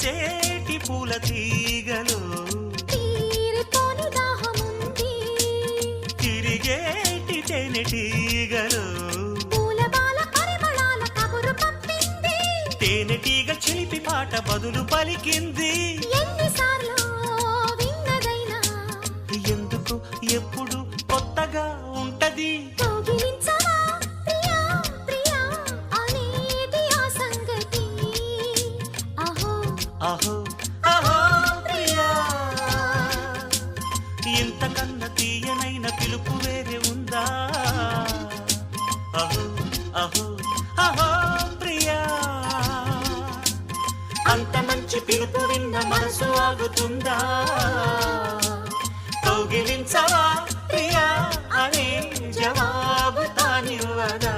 విరిసేటి పూల తీగలు తీరిపోని దాహముంది తిరిగేటి తేనెటీగలు పూలబాల పరిమళాల కబురు పంపింది తేనెటీగ చిలిపి పాట బదులు పలికింది ఎన్నిసార్లు విన్నదైనా ఎందుకు ఎప్పుడు కొత్తగా ఉంటది కౌగిలించవా ప్రియా ప్రియా అనేది ఆ సంగతి అహో అహో అహో ప్రియా ఇంతకన్నా తీయనైన పిలుపు వేరే ఉందా అహో అహో అహో ప్రియా అంత మంచి పిలుపు విన్న మనసు ఆగుతుందా కౌగిలించవా ప్రియా అనే జవాబు తానివ్వదా